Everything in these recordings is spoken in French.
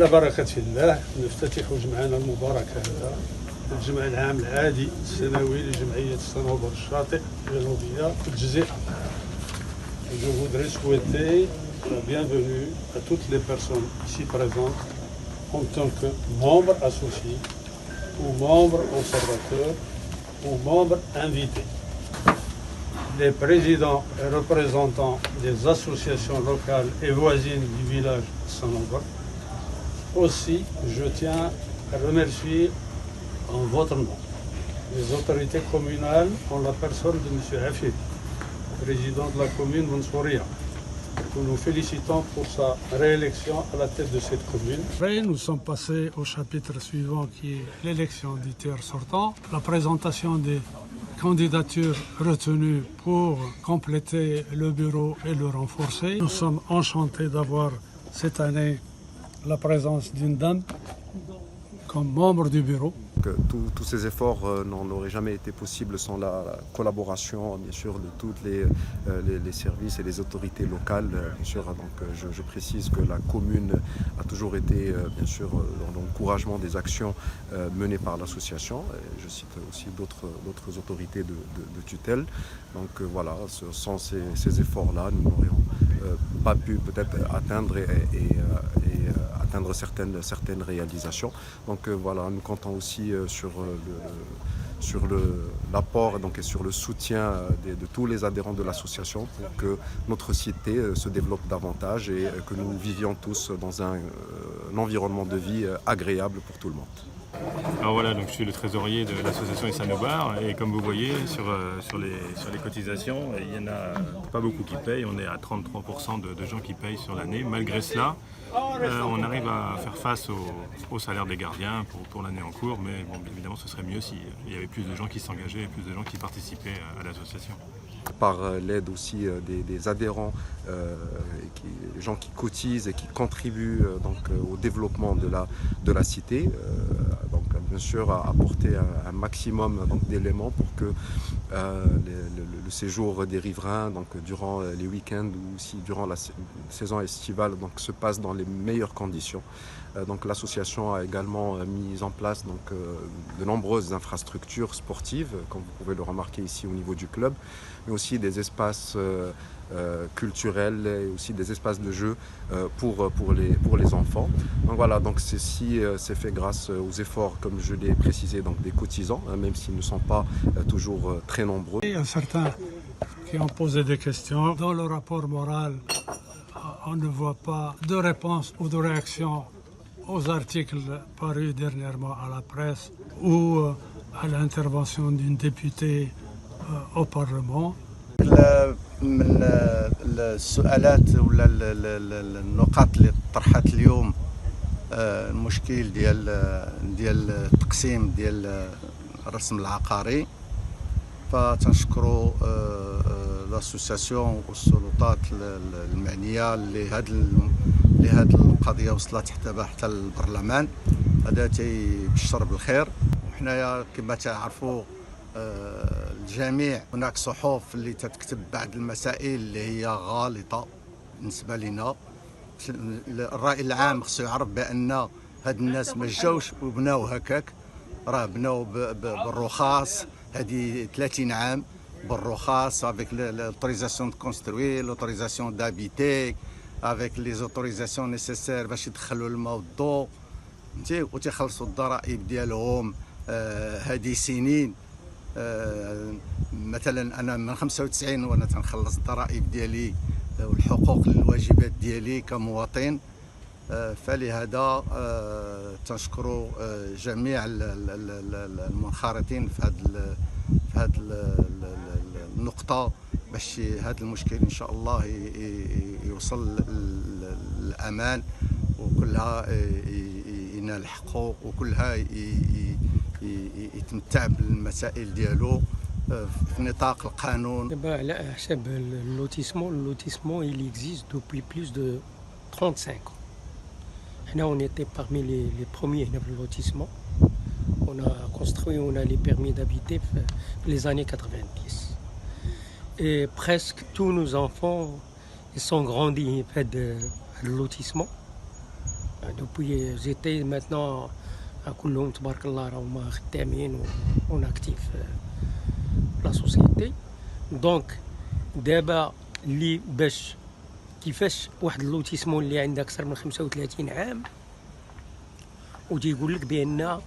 على بركة الله نفتتح جمعنا المبارك هذا الجمع العام العادي السنوي لجمعية الصنوبر الشاطئ الجنوبية في الجزيرة. Je voudrais souhaiter la bienvenue à toutes les personnes ici présentes en tant que membres associés ou membres observateurs ou membres invités. Les présidents et représentants des associations locales et voisines du village Sanobar. Aussi, je tiens à remercier en votre nom les autorités communales en la personne de M. Hafid, président de la commune Mansouria, que nous félicitons pour sa réélection à la tête de cette commune. Après, nous sommes passés au chapitre suivant qui est l'élection du tiers sortant, la présentation des candidatures retenues pour compléter le bureau et le renforcer. Nous sommes enchantés d'avoir cette année la présence d'une dame comme membre du bureau. Tous ces efforts n'auraient jamais été possibles sans la collaboration bien sûr de tous les services et les autorités locales. Bien sûr, donc, je précise que la commune a toujours été bien sûr dans l'encouragement des actions menées par l'association. Je cite aussi d'autres autorités de tutelle. Donc voilà, sans ces efforts-là, nous n'aurions pas pu peut-être atteindre atteindre certaines réalisations. Donc voilà, nous comptons aussi sur l'apport et sur le soutien de tous les adhérents de l'association pour que notre cité se développe davantage et que nous vivions tous dans un environnement de vie agréable pour tout le monde. Alors voilà, donc je suis le trésorier de l'association Sanobar et comme vous voyez sur les cotisations, il n'y en a pas beaucoup qui payent, on est à 33% de gens qui payent sur l'année. Malgré cela, on arrive à faire face au salaire des gardiens pour l'année en cours, mais bon, évidemment ce serait mieux s'il y avait plus de gens qui s'engageaient et plus de gens qui participaient à l'association. Par l'aide aussi des adhérents, des gens qui cotisent et qui contribuent au développement de la cité. Donc bien sûr à apporter un maximum d'éléments pour que le séjour des riverains durant les week-ends ou aussi durant la saison estivale se passe dans les meilleures conditions. Donc l'association a également mis en place de nombreuses infrastructures sportives, comme vous pouvez le remarquer ici au niveau du club, mais aussi des espaces culturels et aussi des espaces de jeu pour les enfants. Donc voilà, donc ceci s'est fait grâce aux efforts, comme je l'ai précisé, des cotisants, même s'ils ne sont pas toujours très nombreux. Il y a certains qui ont posé des questions. Dans le rapport moral, on ne voit pas de réponse ou de réaction aux articles parus dernièrement à la presse ou à l'intervention d'une députée au Parlement. من السؤالات ولا النقاط اللي طرحت اليوم المشكل ديال التقسيم ديال الرسم العقاري، فتنشكروا لاسوسياسيون والسلطات المعنيه لهذه القضيه وصلت حتى البرلمان. هذا تيبشر بالخير. وحنايا كما تعرفوا الجميع هناك صحف اللي تتكتب بعض المسائل اللي هي غالطه بالنسبه لنا. الرأي العام خصو يعرف بان هاد الناس ما جاوش وبناو هكاك، راه بناو بالرخاص. هذه 30 عام بالرخاص avec l'autorisation de construire, l'autorisation d'habiter, avec les autorisations nécessaires باش يدخلوا الماء والضوء، فهمتي، وتيخلصوا الضرائب ديالهم. هذه سنين. مثلا انا من 95 وانا تنخلص الضرائب ديالي والحقوق والواجبات ديالي كمواطن. فلهذا تنشكر جميع المنخرطين في هذه النقطة باش هذا المشكل ان شاء الله يوصل للامان وكلها ينال حقه وكلها يتمتع بالمسائل ديالو في نطاق القانون. على حساب اللوتيسمون il existe depuis plus de 35 ans. On était parmi les premiers dans le lotissement. On a construit, on a les permis d'habiter les années 90. Et presque tous nos enfants ils sont grandis près de lotissement. Depuis j'étais maintenant à كلهم تبارك الله راهما خدامين on actif la société. دونك دابا اللي باش كيفاش واحد اللوتيسمون اللي عنده اكثر من 35 عام وتيقول لك بان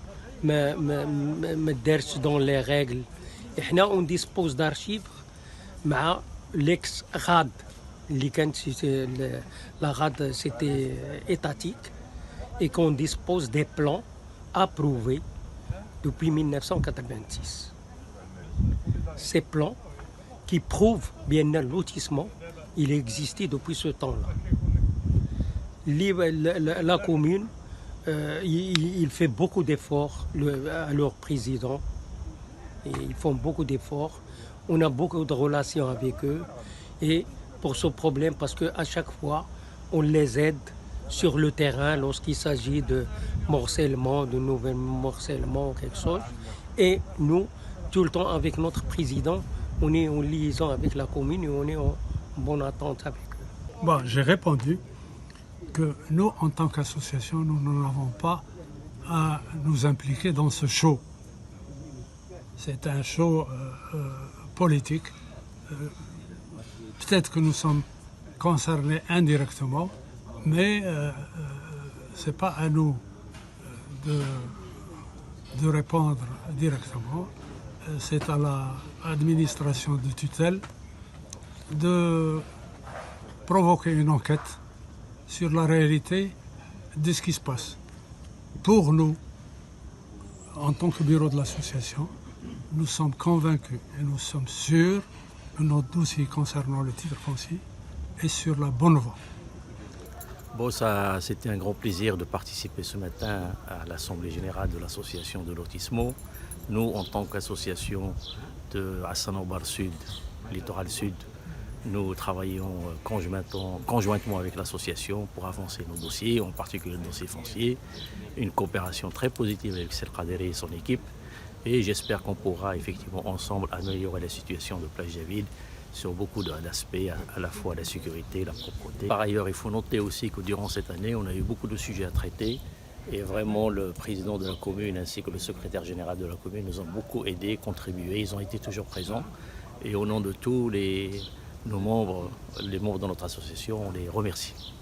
ما دارش دون لي ريغل. احنا اون ديسبوز دارشيف مع ليكس غاد اللي كانت لا غاد سيتي étatique et qu'on dispose des plans approuvés depuis 1986. Ces plans qui prouvent bien le lotissement, il existait depuis ce temps-là. La commune, il fait beaucoup d'efforts à leur président. Et ils font beaucoup d'efforts. On a beaucoup de relations avec eux. Et pour ce problème, parce qu'à chaque fois, on les aide sur le terrain lorsqu'il s'agit de morcellement, de nouvel morcellement, quelque chose. Et nous, tout le temps avec notre président, on est en liaison avec la commune et on est en bonne attente avec eux. Bon, j'ai répondu que nous, en tant qu'association, nous n'avons pas à nous impliquer dans ce show. C'est un show politique. Peut-être que nous sommes concernés indirectement, mais ce n'est pas à nous de répondre directement. C'est à l'administration de tutelle de provoquer une enquête sur la réalité de ce qui se passe. Pour nous, en tant que bureau de l'association, nous sommes convaincus et nous sommes sûrs que notre dossier concernant le titre foncier est sur la bonne voie. Bon, ça, c'était un grand plaisir de participer ce matin à l'Assemblée Générale de l'Association de Lotismo. Nous, en tant qu'association de Hassan Obar Sud, Littoral Sud, nous travaillons conjointement avec l'association pour avancer nos dossiers, en particulier le dossier foncier. Une coopération très positive avec Sel Khaderi et son équipe. Et j'espère qu'on pourra effectivement ensemble améliorer la situation de Plage Javid sur beaucoup d'aspects, à la fois la sécurité, la propreté. Par ailleurs, il faut noter aussi que durant cette année, on a eu beaucoup de sujets à traiter. Et vraiment, le président de la commune ainsi que le secrétaire général de la commune nous ont beaucoup aidés, contribué. Ils ont été toujours présents. Et au nom de tous nos membres, les membres de notre association, on les remercie.